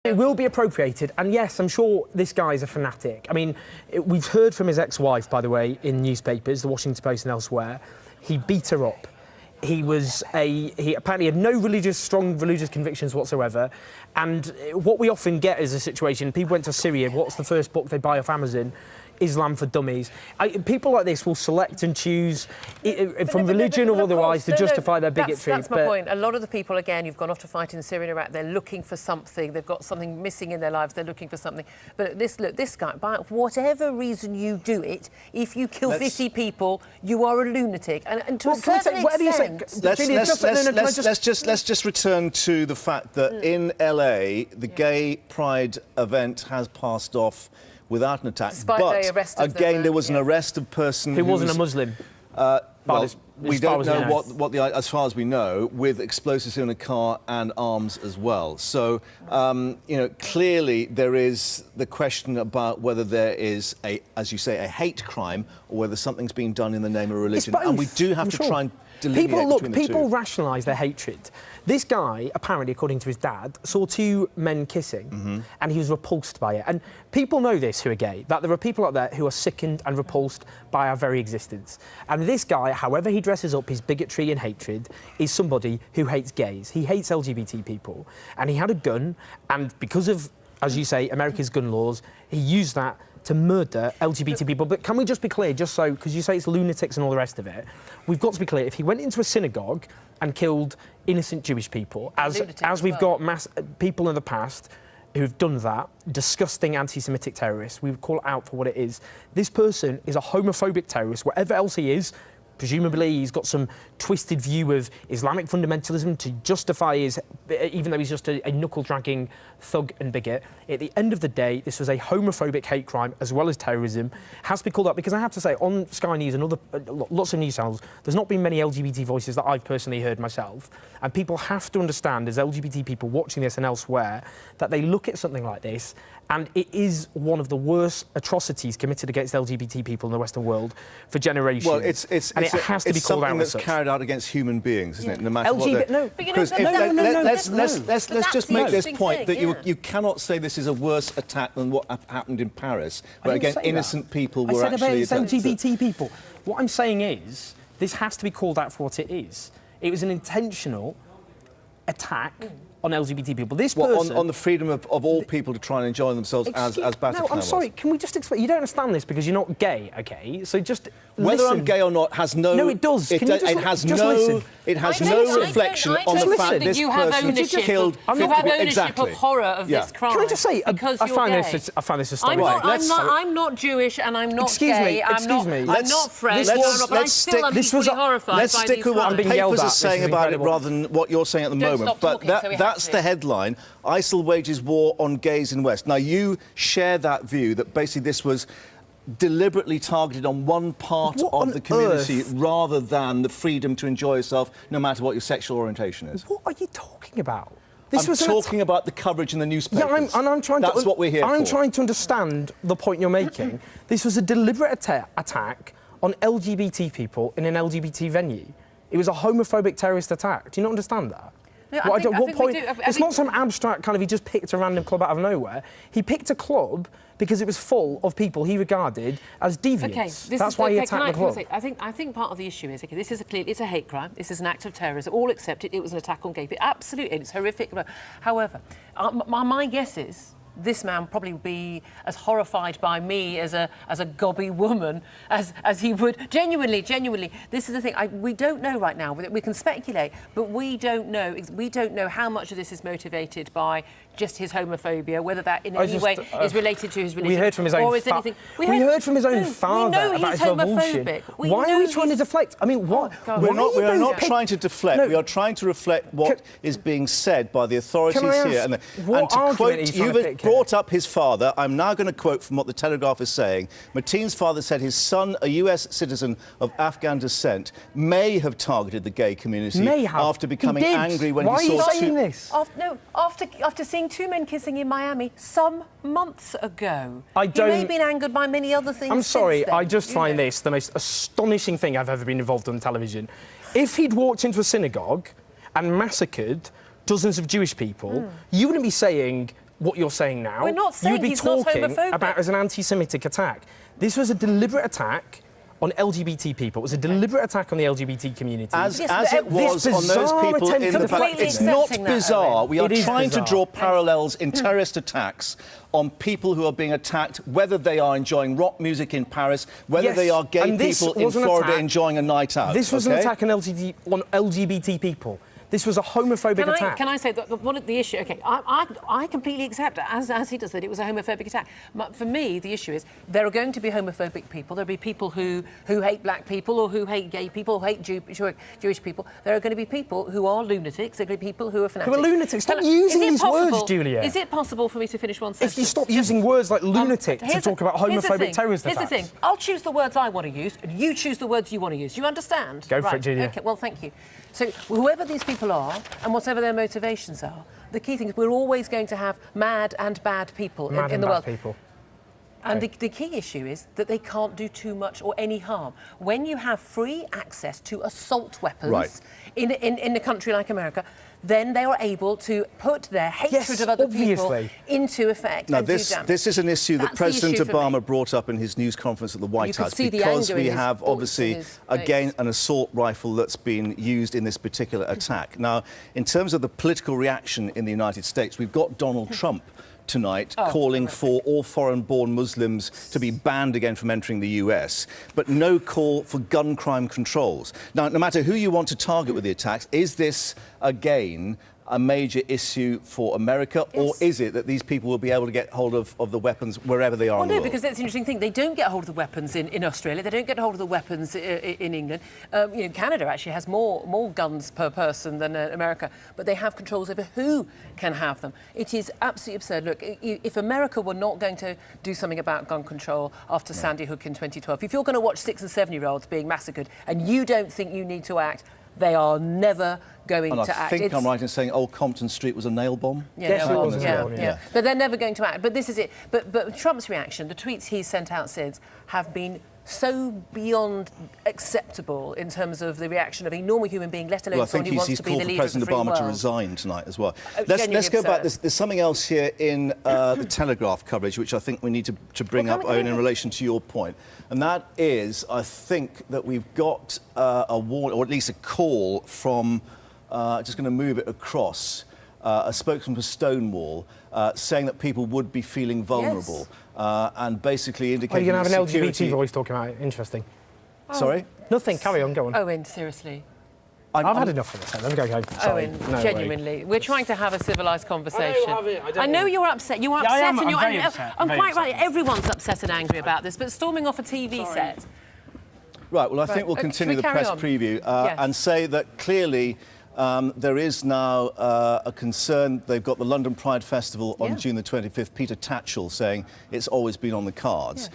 It will be appropriated, and yes, I'm sure this guy's a fanatic. I mean, we've heard from his ex-wife, by the way, in newspapers, the Washington Post and elsewhere. He beat her up. He apparently had no strong religious convictions whatsoever. And what we often get is a situation, people went to Syria, what's the first book they buy off Amazon? Islam for Dummies. People like this will select and choose from religion or otherwise to justify their bigotry. That's my point. A lot of the people, again, who've gone off to fight in Syria and Iraq, they're looking for something. They've got something missing in their lives. They're looking for something. But this guy, by whatever reason you do it, if you kill 50 people, you are a lunatic. And to a certain extent... Let's just return to the fact that in LA, the gay pride event has passed off without an attack. Despite but again, there was an arrest of a person who wasn't a Muslim. We don't know what as far as we know, with explosives in a car and arms as well. So, you know, clearly there is the question about whether there is as you say, a hate crime, or whether something's being done in the name of religion. And we do have to try and delineate between the two. People rationalise their hatred. This guy, apparently, according to his dad, saw two men kissing, and he was repulsed by it. And people know this who are gay, that there are people out there who are sickened and repulsed by our very existence. And this guy, however he dresses up his bigotry and hatred, is somebody who hates gays. He hates LGBT people. And he had a gun, and because of, as you say, America's gun laws, he used that to murder LGBT people. But can we just be clear, just so, because you say it's lunatics and all the rest of it, we've got to be clear, if he went into a synagogue and killed innocent Jewish people, as we've got people in the past who've done that, disgusting anti-Semitic terrorists, we would call it out for what it is. This person is a homophobic terrorist, whatever else he is. Presumably he's got some twisted view of Islamic fundamentalism to justify his, even though he's just a knuckle-dragging thug and bigot. At the end of the day, this was a homophobic hate crime as well as terrorism. Has to be called out, because I have to say, on Sky News and other lots of news channels, there's not been many LGBT voices that I've personally heard myself. And people have to understand, as LGBT people watching this and elsewhere, that they look at something like this, and it is one of the worst atrocities committed against LGBT people in the Western world for generations. Well, it has to be called out as such. It's something that's carried out against human beings, isn't it? No matter what. No, let's just make this point that you cannot say this is a worse attack than what happened in Paris, where again innocent people were actually. I said about LGBT people. What I'm saying is, this has to be called out for what it is. It was an intentional attack on LGBT people. This person... on the freedom of all people to try and enjoy themselves as Bataclan No, I'm sorry, can we just explain? You don't understand this because you're not gay, OK? So just whether listen. I'm gay or not has no... No, it does. It has no reflection on the fact this person killed... You have ownership of horror of this crime. Can I just say, I find this astonishing. I'm not Jewish and I'm not gay. Excuse me. I'm not French. But I'm still equally horrified. Let's stick with what the papers are saying about it rather than what you're saying at the moment. But that's the headline. ISIL wages war on gays in West. Now, you share that view that basically this was deliberately targeted on one part of the community rather than the freedom to enjoy yourself no matter what your sexual orientation is. What are you talking about? I'm talking about the coverage in the newspapers. Yeah, I'm trying That's what we're here for. I'm trying to understand the point you're making. This was a deliberate attack on LGBT people in an LGBT venue. It was a homophobic terrorist attack. Do you not understand that? No, it's not some abstract kind of, he just picked a random club out of nowhere. He picked a club because it was full of people he regarded as deviants. That's why he attacked the club. I think part of the issue is, this is it's a hate crime. This is an act of terrorism. All accept it. It was an attack on gay people. Absolutely, it's horrific. However, my guess is this man probably would be as horrified by me as a gobby woman as he would. Genuinely. This is the thing. We don't know right now. We can speculate, but we don't know. We don't know how much of this is motivated by just his homophobia, whether that in any way is related to his religion. We heard from his own father. We heard from his own father about his homophobic. Why are we trying to deflect? I mean, what? We are not trying to deflect. No. We are trying to reflect what is being said by the authorities here. And to quote, you've brought up his father. I'm now going to quote from what the Telegraph is saying. Mateen's father said his son, a US citizen of Afghan descent, may have targeted the gay community after becoming angry when he saw this? After seeing two men kissing in Miami some months ago. He may have been angered by many other things. I'm sorry, I just find this the most astonishing thing I've ever been involved in television. If he'd walked into a synagogue and massacred dozens of Jewish people, you wouldn't be saying what you're saying now, We're not saying you would be he's not talking homophobic. about as an anti-Semitic attack. This was a deliberate attack on LGBT people. It was a deliberate attack on the LGBT community. As it was on those people in the past. It's not bizarre. We are trying to draw parallels in terrorist attacks on people who are being attacked, whether they are enjoying rock music in Paris, whether they are gay people in Florida enjoying a night out. This was an attack on LGBT people. This was a homophobic attack. Can I say that one of the issue? Okay, I completely accept, as he does, that it was a homophobic attack. But for me, the issue is there are going to be homophobic people. There'll be people who hate black people, or who hate gay people, or hate Jewish people. There are going to be people who are lunatics. There are going to be people who are fanatics. Who are lunatics? Stop using these words, Julia. Is it possible for me to finish one sentence? If you stop using words like lunatic to talk about homophobic terrorist attacks. Here's the thing. I'll choose the words I want to use, and you choose the words you want to use. You understand? Go for it, Julia. Okay, well, thank you. So whoever these people are, and whatever their motivations are, the key thing is we're always going to have mad and bad people in the world. And the key issue is that they can't do too much or any harm. When you have free access to assault weapons in a country like America, then they are able to put their hatred of other people into effect. Now, this is an issue that President Obama brought up in his news conference at the White House, because we have, obviously, again, an assault rifle that's been used in this particular attack. Now, in terms of the political reaction in the United States, we've got Donald Trump tonight calling for all foreign-born Muslims to be banned again from entering the US, but no call for gun crime controls. Now, no matter who you want to target with the attacks, is this, again, a major issue for America, or is it that these people will be able to get hold of the weapons wherever they are in the world? No, because that's the interesting thing. They don't get hold of the weapons in Australia. They don't get hold of the weapons in England. Canada actually has more guns per person than America, but they have controls over who can have them. It is absolutely absurd. Look, if America were not going to do something about gun control after Sandy Hook in 2012, if you're going to watch 6- and 7-year-olds being massacred and you don't think you need to act, they are never going to act. I think I'm right in saying Old Compton Street was a nail bomb. Yeah, it was. Yeah. But they're never going to act. But this is it. But Trump's reaction, the tweets he's sent out since, have been so beyond acceptable in terms of the reaction of a normal human being, let alone someone who wants to be the leader of the free world. President Obama to resign tonight as well. Let's go back. There's something else here in the Telegraph coverage which I think we need to bring up, Owen, in relation to your point. And that is, I think that we've got a warning, or at least a call from, just going to move it across, a spokesman for Stonewall saying that people would be feeling vulnerable and basically indicating... Are you going to have an LGBT voice talking about it? Interesting. Sorry? Nothing. Carry on. Go on. Owen, seriously. I've had enough of this. I'm going home. Owen, genuinely. We're trying to have a civilised conversation. I know you're upset. You're upset. I'm very upset. I'm quite right. Everyone's upset and angry about this, but storming off a TV set... Right, well, I think we'll continue the press preview and say that clearly there is now a concern. They've got the London Pride Festival on June the 25th. Peter Tatchell saying it's always been on the cards.